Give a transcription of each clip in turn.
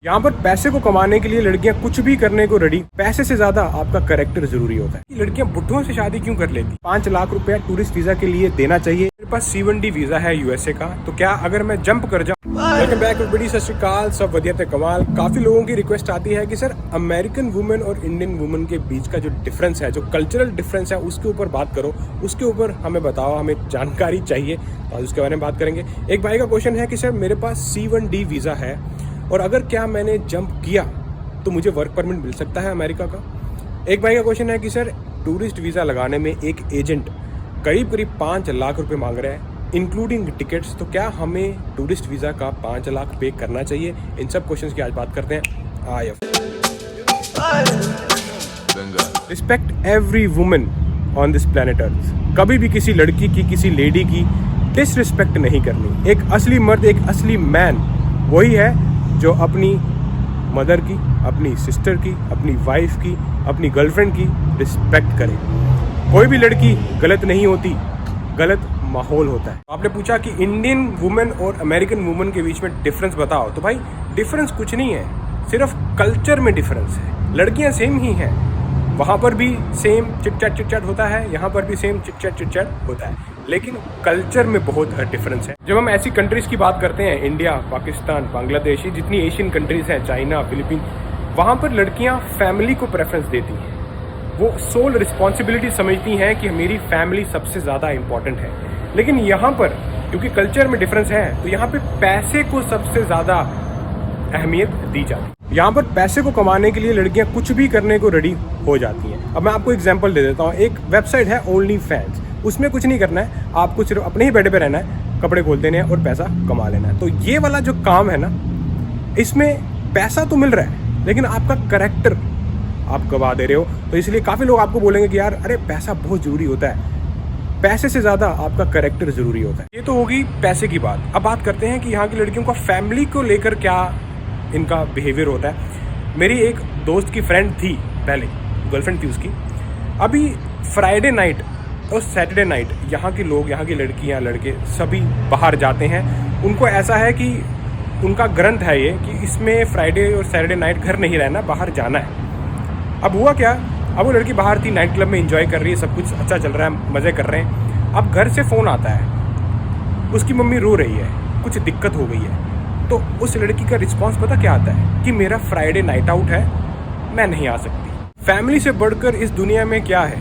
यहाँ पर पैसे को कमाने के लिए लड़कियां कुछ भी करने को रेडी। पैसे से ज्यादा आपका कैरेक्टर जरूरी होता है। लड़कियां बुढ़ों से शादी क्यों कर लेती? 5 लाख रुपया टूरिस्ट वीजा के लिए देना चाहिए। मेरे पास C1D वीजा है यूएसए का, तो क्या अगर मैं जंप कर जाऊं? वेलकम बैक एवरीबॉडी, सत श्री अकाल, सब वधिया ते कमाल। काफी लोगों की रिक्वेस्ट आती है कि सर अमेरिकन वुमेन और इंडियन वुमेन के बीच का जो डिफरेंस है, जो कल्चरल डिफरेंस है, उसके ऊपर बात करो, उसके ऊपर हमें बताओ, हमें जानकारी चाहिए, तो उसके बारे में बात करेंगे। एक भाई का क्वेश्चन है कि सर मेरे पास C1D वीजा है और अगर क्या मैंने जंप किया तो मुझे वर्क परमिट मिल सकता है अमेरिका का। एक भाई का क्वेश्चन है कि सर टूरिस्ट वीज़ा लगाने में एक एजेंट करीब 5 लाख रुपए मांग रहा है इंक्लूडिंग टिकट्स, तो क्या हमें टूरिस्ट वीज़ा का 5 लाख पे करना चाहिए? इन सब क्वेश्चंस की आज बात करते हैं। Respect every woman on this planet earth. कभी भी किसी लड़की की, किसी लेडी की डिसरिस्पेक्ट नहीं करनी। एक असली मर्द, एक असली मैन वही है जो अपनी मदर की, अपनी सिस्टर की, अपनी वाइफ की, अपनी गर्लफ्रेंड की रिस्पेक्ट करे। कोई भी लड़की गलत नहीं होती, गलत माहौल होता है। आपने पूछा कि इंडियन वुमेन और अमेरिकन वुमेन के बीच में डिफरेंस बताओ, तो भाई डिफरेंस कुछ नहीं है, सिर्फ कल्चर में डिफरेंस है। लड़कियां सेम ही हैं, वहाँ पर भी सेम चिट-चैट होता है, यहाँ पर भी सेम चिट-चैट होता है, लेकिन कल्चर में बहुत डिफरेंस है। जब हम ऐसी कंट्रीज की बात करते हैं, इंडिया, पाकिस्तान, बांग्लादेश, जितनी एशियन कंट्रीज हैं, चाइना, फिलीपीन, वहाँ पर लड़कियाँ फैमिली को प्रेफरेंस देती हैं। वो सोल रिस्पॉन्सिबिलिटी समझती हैं कि मेरी फैमिली सबसे ज़्यादा इंपॉर्टेंट है। लेकिन यहाँ पर क्योंकि कल्चर में डिफरेंस है, तो यहाँ पे पैसे को सबसे ज़्यादा अहमियत दी जाती है। यहाँ पर पैसे को कमाने के लिए लड़कियाँ कुछ भी करने को रेडी हो जाती हैं। अब मैं आपको एग्जांपल दे देता हूँ। एक वेबसाइट है ओनली फैंस, उसमें कुछ नहीं करना है, आपको सिर्फ अपने ही बेड पे रहना है, कपड़े खोल देने हैं और पैसा कमा लेना है। तो ये वाला जो काम है ना, इसमें पैसा तो मिल रहा है लेकिन आपका कैरेक्टर आप गवा दे रहे हो। तो इसलिए काफ़ी लोग आपको बोलेंगे कि यार अरे पैसा बहुत ज़रूरी होता है, पैसे से ज़्यादा आपका कैरेक्टर ज़रूरी होता है। ये तो होगी पैसे की बात। अब बात करते हैं कि यहाँ की लड़कियों का फैमिली को लेकर क्या इनका बिहेवियर होता है। मेरी एक दोस्त की फ्रेंड थी, पहले गर्लफ्रेंड थी उसकी। अभी फ्राइडे नाइट और सैटरडे नाइट यहाँ के लोग, यहाँ की लड़कियाँ, लड़के सभी बाहर जाते हैं। उनको ऐसा है कि उनका ग्रंथ है ये कि इसमें फ्राइडे और सैटरडे नाइट घर नहीं रहना, बाहर जाना है। अब हुआ क्या, अब वो लड़की बाहर थी, नाइट क्लब में एंजॉय कर रही है, सब कुछ अच्छा चल रहा है, मज़े कर रहे हैं। अब घर से फ़ोन आता है, उसकी मम्मी रो रही है, कुछ दिक्कत हो गई है। तो उस लड़की का रिस्पॉन्स पता क्या आता है कि मेरा फ्राइडे नाइट आउट है, मैं नहीं आ सकती। फैमिली से बढ़कर इस दुनिया में क्या है?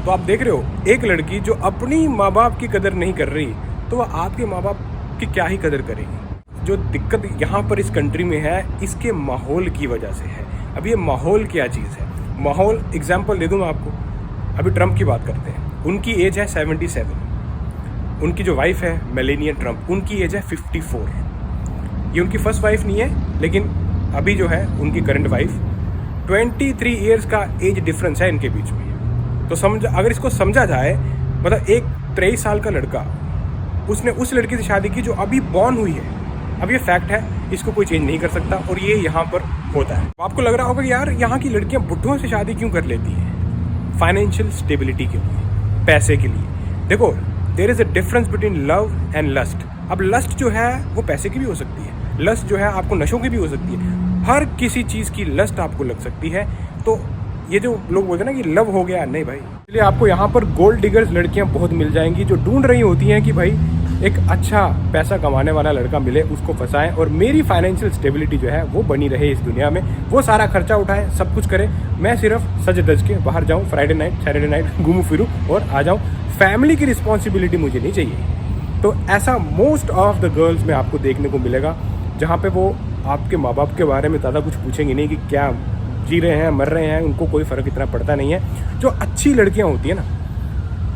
तो आप देख रहे हो, एक लड़की जो अपनी माँ बाप की कदर नहीं कर रही, तो वह आपके माँ बाप की क्या ही कदर करेगी। जो दिक्कत यहाँ पर इस कंट्री में है, इसके माहौल की वजह से है। अब ये माहौल क्या चीज़ है? माहौल एग्जाम्पल दे दूँ मैं आपको। अभी ट्रम्प की बात करते हैं, उनकी एज है 77। उनकी जो वाइफ है मेलेनिया ट्रम्प, उनकी एज है 54। ये उनकी फर्स्ट वाइफ नहीं है, लेकिन अभी जो है उनकी करंट वाइफ, 23 ईयर्स का एज डिफरेंस है इनके बीच में। तो अगर इसको समझा जाए, मतलब एक 23 साल का लड़का, उसने उस लड़की से शादी की जो अभी बॉर्न हुई है। अब ये फैक्ट है, इसको कोई चेंज नहीं कर सकता और ये यहाँ पर होता है। आपको लग रहा होगा कि यार यहाँ की लड़कियाँ बुढ़ों से शादी क्यों कर लेती हैं? फाइनेंशियल स्टेबिलिटी के लिए, पैसे के लिए। देखो, there is a difference between love and lust. अब लस्ट जो है वो पैसे की भी हो सकती है, लस्ट जो है आपको नशों की भी हो सकती है, हर किसी चीज़ की लस्ट आपको लग सकती है। तो ये जो लोग बोलते हैं ना कि लव हो गया, नहीं भाई। इसलिए आपको यहाँ पर गोल्ड डिगर्स लड़कियाँ बहुत मिल जाएंगी जो ढूंढ रही होती हैं कि भाई एक अच्छा पैसा कमाने वाला लड़का मिले, उसको फंसाएं और मेरी फाइनेंशियल स्टेबिलिटी जो है वो बनी रहे इस दुनिया में। वो सारा खर्चा उठाए, सब कुछ करे, मैं सिर्फ सज धज के बाहर जाऊँ, फ्राइडे नाइट सैटरडे नाइट घूमूँ फिरूँ और आ जाऊँ। फैमिली की रिस्पॉन्सिबिलिटी मुझे नहीं चाहिए। तो ऐसा मोस्ट ऑफ द गर्ल्स में आपको देखने को मिलेगा, जहाँ पे वो आपके माँ बाप के बारे में ज़्यादा कुछ पूछेंगे नहीं कि क्या जी रहे हैं, मर रहे हैं, उनको कोई फ़र्क इतना पड़ता नहीं है। जो अच्छी लड़कियाँ होती हैं ना,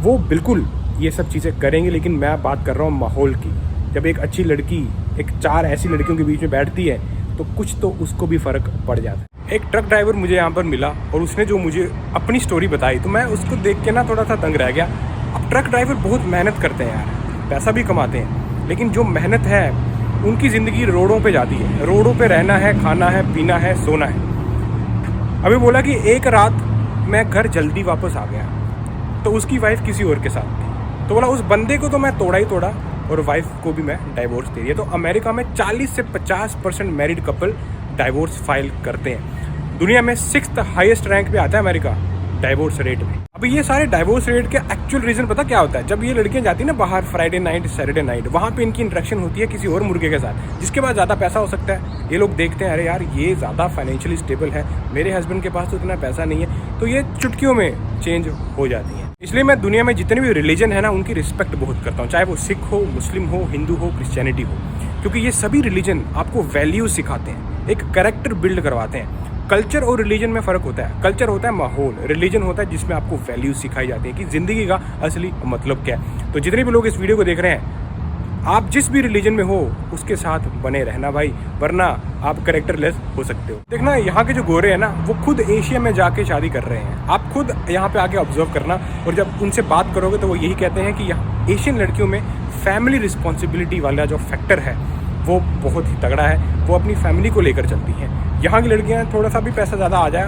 वो बिल्कुल ये सब चीज़ें करेंगी। लेकिन मैं बात कर रहा हूँ माहौल की। जब एक अच्छी लड़की एक 4 ऐसी लड़कियों के बीच में बैठती है, तो कुछ तो उसको भी फ़र्क पड़ जाता है। एक ट्रक ड्राइवर मुझे यहाँ पर मिला और उसने जो मुझे अपनी स्टोरी बताई, तो मैं उसको देख के ना थोड़ा सा दंग रह गया। अब ट्रक ड्राइवर बहुत मेहनत करते हैं यार, पैसा भी कमाते हैं, लेकिन जो मेहनत है उनकी ज़िंदगी रोडों पे जाती है। रोडों पे रहना है, खाना है, पीना है, सोना है। अभी बोला कि एक रात मैं घर जल्दी वापस आ गया, तो उसकी वाइफ किसी और के साथ थी। तो बोला उस बंदे को तो मैं तोड़ा ही तोड़ा और वाइफ को भी मैं डाइवोर्स दे दिया। तो अमेरिका में 40 से 50% मैरिड कपल डाइवोर्स फाइल करते हैं। दुनिया में 6th हाईएस्ट रैंक पे आता है अमेरिका डाइवोर्स रेट में। अभी ये सारे डाइवोर्स रेट के एक्चुअल रीजन पता क्या होता है? जब ये लड़कियां जाती है ना बाहर फ्राइडे नाइट सैटरडे नाइट, वहाँ पे इनकी इंटरेक्शन होती है किसी और मुर्गे के साथ जिसके पास ज़्यादा पैसा हो सकता है। ये लोग देखते हैं अरे यार ये ज़्यादा फाइनेंशियली स्टेबल है, मेरे हस्बैंड के पास तो इतना पैसा नहीं है, तो ये चुटकियों में चेंज हो जाती है। इसलिए मैं दुनिया में जितने भी रिलीजन है ना उनकी रिस्पेक्ट बहुत करता हूँ, चाहे वो सिख हो, मुस्लिम हो, हिंदू हो, क्रिश्चियनिटी हो, क्योंकि ये सभी रिलीजन आपको वैल्यूज सिखाते हैं, एक कैरेक्टर बिल्ड करवाते हैं। कल्चर और रिलीजन में फ़र्क होता है। कल्चर होता है माहौल, रिलीजन होता है जिसमें आपको वैल्यूज सिखाई जाती हैं कि ज़िंदगी का असली मतलब क्या है। तो जितने भी लोग इस वीडियो को देख रहे हैं, आप जिस भी रिलीजन में हो उसके साथ बने रहना भाई, वरना आप कैरेक्टरलेस हो सकते हो। देखना यहाँ के जो गोरे हैं ना वो खुद एशिया में जाके शादी कर रहे हैं। आप खुद यहाँ पे आके ऑब्जर्व करना, और जब उनसे बात करोगे तो वो यही कहते हैं कि यहाँ एशियन लड़कियों में फैमिली रिस्पॉन्सिबिलिटी वाला जो फैक्टर है वो बहुत ही तगड़ा है, वो अपनी फैमिली को लेकर चलती हैं। यहाँ की लड़कियाँ थोड़ा सा भी पैसा ज़्यादा आ जाए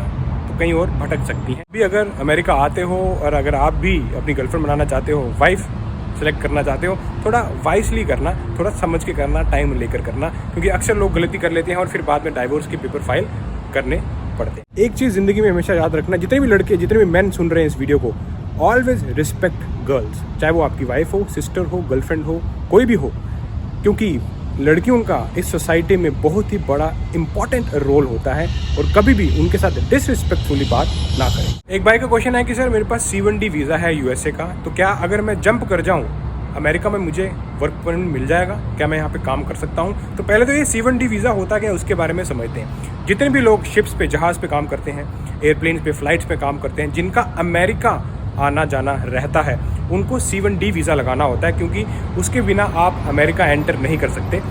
तो कहीं और भटक सकती हैं। भी अगर अमेरिका आते हो और अगर आप भी अपनी गर्लफ्रेंड बनाना चाहते हो, वाइफ सेलेक्ट करना चाहते हो, थोड़ा वाइसली करना, थोड़ा समझ के करना, टाइम लेकर करना, क्योंकि अक्सर लोग गलती कर लेते हैं और फिर बाद में डाइवोर्स के पेपर फाइल करने पड़ते हैं। एक चीज़ ज़िंदगी में हमेशा याद रखना, जितने भी लड़के, जितने भी मैन सुन रहे हैं इस वीडियो को, ऑलवेज रिस्पेक्ट गर्ल्स, चाहे वो आपकी वाइफ हो, सिस्टर हो, गर्लफ्रेंड हो, कोई भी हो, क्योंकि लड़कियों का इस सोसाइटी में बहुत ही बड़ा इंपॉर्टेंट रोल होता है, और कभी भी उनके साथ डिसरिस्पेक्टफुली बात ना करें। एक भाई का क्वेश्चन है कि सर मेरे पास C1D वीज़ा है यूएसए का, तो क्या अगर मैं जंप कर जाऊं अमेरिका में मुझे वर्क परमिट मिल जाएगा, क्या मैं यहाँ पे काम कर सकता हूँ? तो पहले तो ये C1D वीज़ा होता क्या है उसके बारे में समझते हैं। जितने भी लोग शिप्स पे, जहाज़ पे काम करते हैं, एयरप्लेन पे, फ्लाइट्स पे काम करते हैं, जिनका अमेरिका आना जाना रहता है, उनको C1D वीज़ा लगाना होता है, क्योंकि उसके बिना आप अमेरिका एंटर नहीं कर सकते।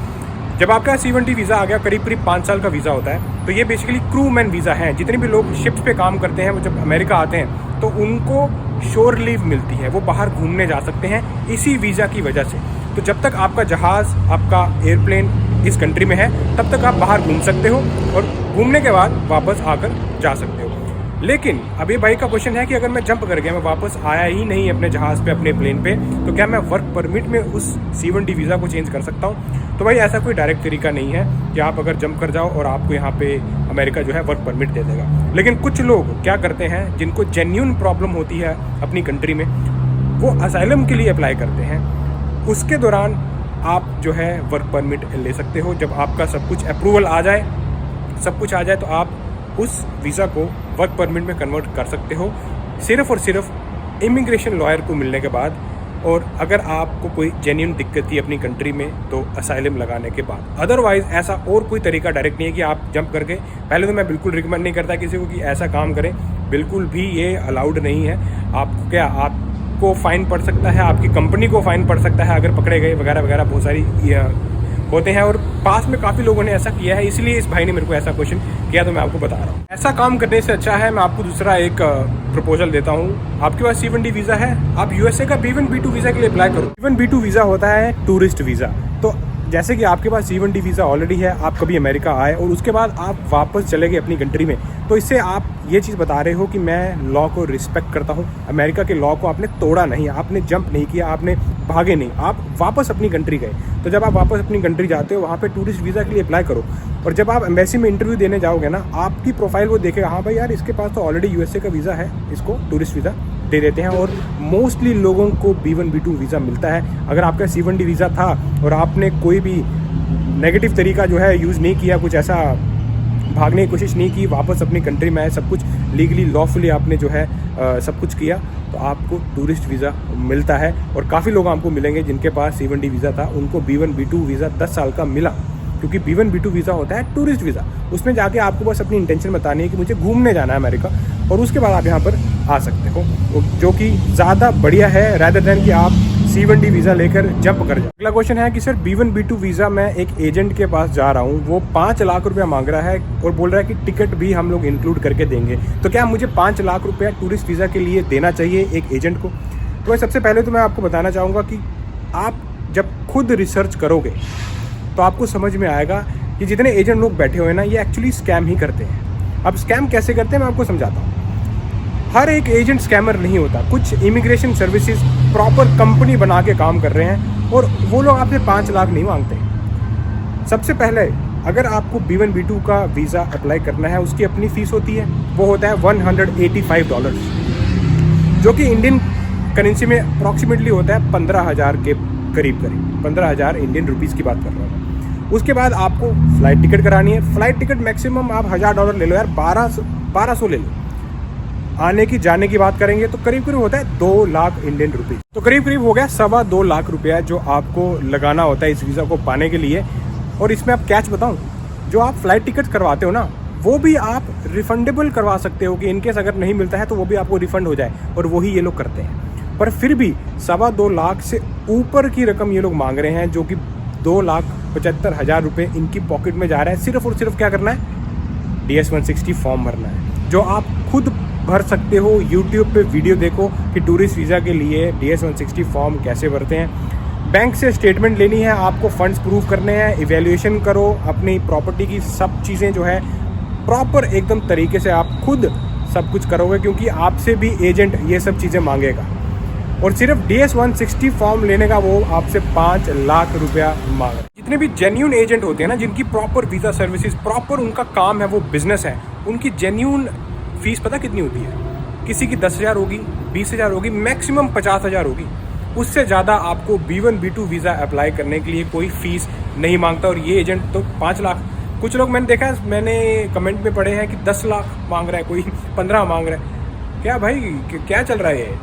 जब आपका C1D वीज़ा आ गया, करीब 5 साल का वीज़ा होता है, तो ये बेसिकली क्रू मैन वीज़ा है। जितने भी लोग शिप्स पे काम करते हैं वो जब अमेरिका आते हैं तो उनको शोर लीव मिलती है, वो बाहर घूमने जा सकते हैं इसी वीज़ा की वजह से। तो जब तक आपका जहाज़, आपका एयरप्लेन इस कंट्री में है, तब तक आप बाहर घूम सकते हो और घूमने के बाद वापस आकर जा सकते हो। लेकिन अभी भाई का क्वेश्चन है कि अगर मैं जंप कर गया, मैं वापस आया ही नहीं अपने जहाज़ पे, अपने प्लेन पे, तो क्या मैं वर्क परमिट में उस C1D वीज़ा को चेंज कर सकता हूँ? तो भाई ऐसा कोई डायरेक्ट तरीका नहीं है कि आप अगर जंप कर जाओ और आपको यहाँ पे अमेरिका जो है वर्क परमिट दे देगा। लेकिन कुछ लोग क्या करते हैं, जिनको जेन्युइन प्रॉब्लम होती है अपनी कंट्री में, वो असाइलम के लिए अप्लाई करते हैं। उसके दौरान आप जो है वर्क परमिट ले सकते हो। जब आपका सब कुछ अप्रूवल आ जाए, सब कुछ आ जाए, तो आप उस वीज़ा को वर्क परमिट में कन्वर्ट कर सकते हो, सिर्फ़ और सिर्फ इमिग्रेशन लॉयर को मिलने के बाद, और अगर आपको कोई जेन्युइन दिक्कत थी अपनी कंट्री में तो असाइलम लगाने के बाद। अदरवाइज़ ऐसा और कोई तरीका डायरेक्ट नहीं है कि आप जंप करके। पहले तो मैं बिल्कुल रिकमेंड नहीं करता किसी को कि ऐसा काम करें, बिल्कुल भी ये अलाउड नहीं है। आपको क्या, आपको फ़ाइन पड़ सकता है, आपकी कंपनी को फ़ाइन पड़ सकता है अगर पकड़े गए, वगैरह वगैरह बहुत सारी होते हैं। और पास में काफ़ी लोगों ने ऐसा किया है, इसलिए इस भाई ने मेरे को ऐसा क्वेश्चन किया, तो मैं आपको बता रहा हूँ। ऐसा काम करने से अच्छा है मैं आपको दूसरा एक प्रपोजल देता हूँ। आपके पास C1D वीज़ा है, आप यूएसए का B1 B2 वीज़ा के लिए अप्लाई करो। B1 B2 वीज़ा होता है टूरिस्ट वीज़ा। तो जैसे कि आपके पास C1D वीज़ा ऑलरेडी है, आप कभी अमेरिका आए और उसके बाद आप वापस चले गए अपनी कंट्री में, तो इससे आप ये चीज़ बता रहे हो कि मैं लॉ को रिस्पेक्ट करता हूँ। अमेरिका के लॉ को आपने तोड़ा नहीं, आपने जंप नहीं किया, आपने भागे नहीं, आप वापस अपनी कंट्री गए। तो जब आप वापस अपनी कंट्री जाते हो, वहाँ पे टूरिस्ट वीज़ा के लिए अप्लाई करो, और जब आप एम्बेसी में इंटरव्यू देने जाओगे ना, आपकी प्रोफाइल वो देखेगा, हाँ भाई यार इसके पास तो ऑलरेडी यूएसए का वीज़ा है, इसको टूरिस्ट वीज़ा दे देते हैं। और मोस्टली लोगों को B1 B2 वीज़ा मिलता है। अगर आपका C1D वीज़ा था और आपने कोई भी नेगेटिव तरीका जो है यूज़ नहीं किया, कुछ ऐसा भागने की कोशिश नहीं की, वापस अपनी कंट्री में आए, सब कुछ लीगली लॉफुली आपने जो है सब कुछ किया, तो आपको टूरिस्ट वीज़ा मिलता है। और काफ़ी लोग आपको मिलेंगे जिनके पास C1D वीज़ा था, उनको B1 B2 वीज़ा 10 साल का मिला, क्योंकि B1 B2 वीज़ा होता है टूरिस्ट वीज़ा। उसमें जाके आपको बस अपनी इंटेंशन बतानी है कि मुझे घूमने जाना है अमेरिका, और उसके बाद आप यहाँ पर आ सकते हो, जो कि ज़्यादा बढ़िया है रैदर देन कि आप C1D वीज़ा लेकर जंप कर जाओ। अगला क्वेश्चन है कि सर B1 B2 वीज़ा मैं एक एजेंट के पास जा रहा हूँ, वो 5 लाख रुपया मांग रहा है और बोल रहा है कि टिकट भी हम लोग इंक्लूड करके देंगे, तो क्या मुझे 5 लाख रुपया टूरिस्ट वीज़ा के लिए देना चाहिए एक एजेंट को? तो सबसे पहले तो मैं आपको बताना चाहूँगा कि आप जब खुद रिसर्च करोगे तो आपको समझ में आएगा कि जितने एजेंट लोग बैठे हुए हैं ना, ये एक्चुअली स्कैम ही करते हैं। अब स्कैम कैसे करते हैं मैं आपको समझाता हूँ। हर एक एजेंट स्कैमर नहीं होता। कुछ इमिग्रेशन सर्विसेज प्रॉपर कंपनी बना के काम कर रहे हैं और वो लोग आपसे 5 लाख नहीं मांगते। सबसे पहले अगर आपको B1 B2 का वीज़ा अप्लाई करना है, उसकी अपनी फ़ीस होती है, वो होता है $185, जो कि इंडियन करेंसी में अप्रॉक्सीमेटली होता है 15,000 के करीब 15,000 इंडियन रुपीज़ की बात कर रहा हूँ। उसके बाद आपको फ़्लाइट टिकट करानी है। फ़्लाइट टिकट मैक्सिमम आप $1,000 ले लो यार, 1200 ले लो। आने की जाने की बात करेंगे तो करीब करीब होता है 2 लाख इंडियन रुपीज़। तो करीब करीब हो गया 2.25 लाख रुपया जो आपको लगाना होता है इस वीज़ा को पाने के लिए। और इसमें आप कैच बताऊँ, जो आप फ़्लाइट टिकट करवाते हो ना, वो भी आप रिफंडेबल करवा सकते हो कि इनकेस अगर नहीं मिलता है तो वो भी आपको रिफ़ंड हो जाए, और वही ये लोग करते हैं। पर फिर भी 2.25 लाख से ऊपर की रकम ये लोग मांग रहे हैं, जो कि 2,75,000 रुपये इनकी पॉकेट में जा रहा है। सिर्फ और सिर्फ क्या करना है, DS-160 फॉर्म भरना है, जो आप खुद भर सकते हो। यूट्यूब पे वीडियो देखो कि टूरिस्ट वीज़ा के लिए DS-160 फॉर्म कैसे भरते हैं। बैंक से स्टेटमेंट लेनी है, आपको फंड्स प्रूव करने हैं, इवैल्यूएशन करो अपनी प्रॉपर्टी की, सब चीज़ें जो है प्रॉपर एकदम तरीके से आप खुद सब कुछ करोगे, क्योंकि आपसे भी एजेंट ये सब चीज़ें मांगेगा। और सिर्फ DS-160 फॉर्म लेने का वो आपसे 5 लाख रुपया मांग रहे हैं। जितने भी जेन्यून एजेंट होते हैं ना, जिनकी प्रॉपर वीज़ा सर्विसेज, प्रॉपर उनका काम है, वो बिजनेस है, उनकी जेन्यून फीस पता कितनी होती है? किसी की 10,000 होगी, 20,000 होगी, मैक्सिमम 50,000 होगी। उससे ज़्यादा आपको B1 B2 वीज़ा अप्लाई करने के लिए कोई फ़ीस नहीं मांगता। और ये एजेंट तो 5 लाख, कुछ लोग मैंने देखा है, मैंने कमेंट में पढ़े हैं कि 10 लाख मांग रहा है, कोई 15 मांग रहा है। क्या भाई, क्या चल रहा है ये?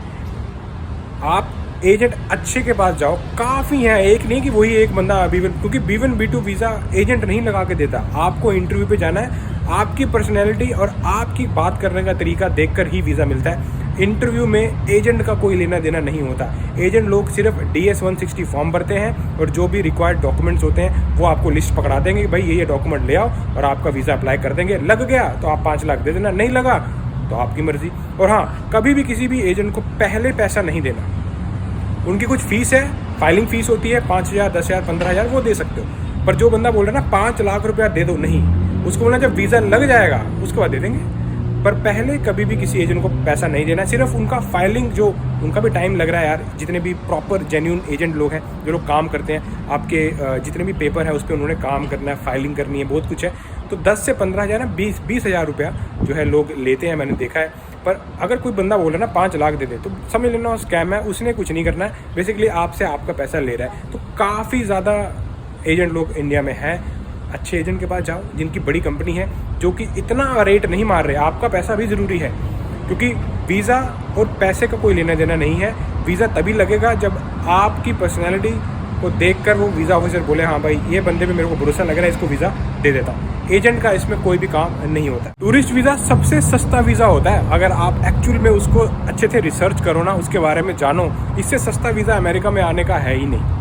आप एजेंट अच्छे के पास जाओ, काफ़ी है, एक नहीं कि वही एक बंदा क्योंकि B1 B2 वीज़ा एजेंट नहीं लगा के देता। आपको इंटरव्यू पे जाना है, आपकी पर्सनैलिटी और आपकी बात करने का तरीका देखकर ही वीज़ा मिलता है। इंटरव्यू में एजेंट का कोई लेना देना नहीं होता। एजेंट लोग सिर्फ DS-160 फॉर्म भरते हैं, और जो भी रिक्वायर्ड डॉक्यूमेंट्स होते हैं वो आपको लिस्ट पकड़ा देंगे कि भाई ये डॉक्यूमेंट ले आओ, और आपका वीज़ा अप्लाई कर देंगे। लग गया तो आप 5 लाख दे देना, नहीं लगा तो आपकी मर्जी। और हाँ, कभी भी किसी भी एजेंट को पहले पैसा नहीं देना। उनकी कुछ फीस है, फाइलिंग फीस होती है 5,000, 10,000, 15,000, वो दे सकते हो। पर जो बंदा बोल रहा है ना 5 लाख रुपया दे दो, नहीं, उसको बोलना जब वीज़ा लग जाएगा उसके बाद दे देंगे। पर पहले कभी भी किसी एजेंट को पैसा नहीं देना। सिर्फ उनका फाइलिंग, जो उनका भी टाइम लग रहा है यार, जितने भी प्रॉपर जेन्यून एजेंट लोग हैं, जो लोग काम करते हैं, आपके जितने भी पेपर है उस पर उन्होंने काम करना है, फाइलिंग करनी है, बहुत कुछ है। तो 10 से 15,000 ना 20,000 रुपया जो है लोग लेते हैं, मैंने देखा है। पर अगर कोई बंदा बोल रहा है ना 5 लाख दे दे, तो समझ लेना स्कैम है, उसने कुछ नहीं करना है, बेसिकली आपसे आपका पैसा ले रहा है। तो काफ़ी ज़्यादा एजेंट लोग इंडिया में हैं। अच्छे एजेंट के पास जाओ, जिनकी बड़ी कंपनी है, जो कि इतना रेट नहीं मार रहे। आपका पैसा भी ज़रूरी है, क्योंकि वीज़ा और पैसे का कोई लेना देना नहीं है। वीज़ा तभी लगेगा जब आपकी पर्सनैलिटी को देखकर वो वीज़ा ऑफिसर बोले हाँ भाई ये बंदे पे मेरे को भरोसा लग रहा है, इसको वीज़ा दे देता हूँ। एजेंट का इसमें कोई भी काम नहीं होता। टूरिस्ट वीज़ा सबसे सस्ता वीज़ा होता है। अगर आप एक्चुअल में उसको अच्छे से रिसर्च करो ना, उसके बारे में जानो, इससे सस्ता वीज़ा अमेरिका में आने का है ही नहीं।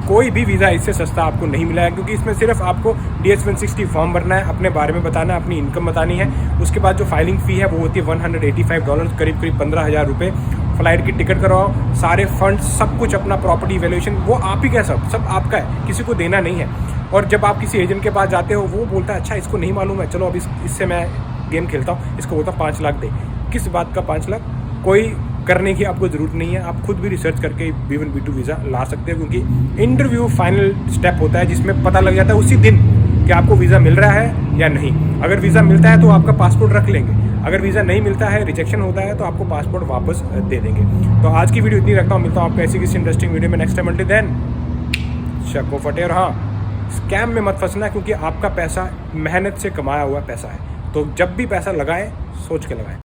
कोई भी वीज़ा इससे सस्ता आपको नहीं मिला है, क्योंकि इसमें सिर्फ आपको DS-160 फॉर्म भरना है, अपने बारे में बताना है, अपनी इनकम बतानी है। उसके बाद जो फाइलिंग फ़ी है वो होती है $185, करीब करीब 15,000 रुपये। फ़्लाइट की टिकट करवाओ, सारे फंड, सब कुछ अपना, प्रॉपर्टी वैल्यूएशन वो आप ही का, सब आपका है, किसी को देना नहीं है। और जब आप किसी एजेंट के पास जाते हो, वो बोलता है अच्छा इसको नहीं मालूम है, चलो अब इससे मैं गेम खेलता हूँ, इसको बोलता हूँ 5 लाख दे। किस बात का 5 लाख? कोई करने की आपको ज़रूरत नहीं है। आप खुद भी रिसर्च करके B1 B2 वीज़ा ला सकते हो, क्योंकि इंटरव्यू फाइनल स्टेप होता है, जिसमें पता लग जाता है उसी दिन कि आपको वीज़ा मिल रहा है या नहीं। अगर वीज़ा मिलता है तो आपका पासपोर्ट रख लेंगे, अगर वीज़ा नहीं मिलता है, रिजेक्शन होता है, तो आपको पासपोर्ट वापस दे देंगे। तो आज की वीडियो इतनी रखता हूँ, मिलता हूँ आपको ऐसी किसी इंटरेस्टिंग वीडियो में नेक्स्ट टाइम। अंटिल देन शको फटे। और हाँ, स्कैम में मत फंसना, क्योंकि आपका पैसा मेहनत से कमाया हुआ पैसा है। तो जब भी पैसा लगाएं, सोच के लगाएं।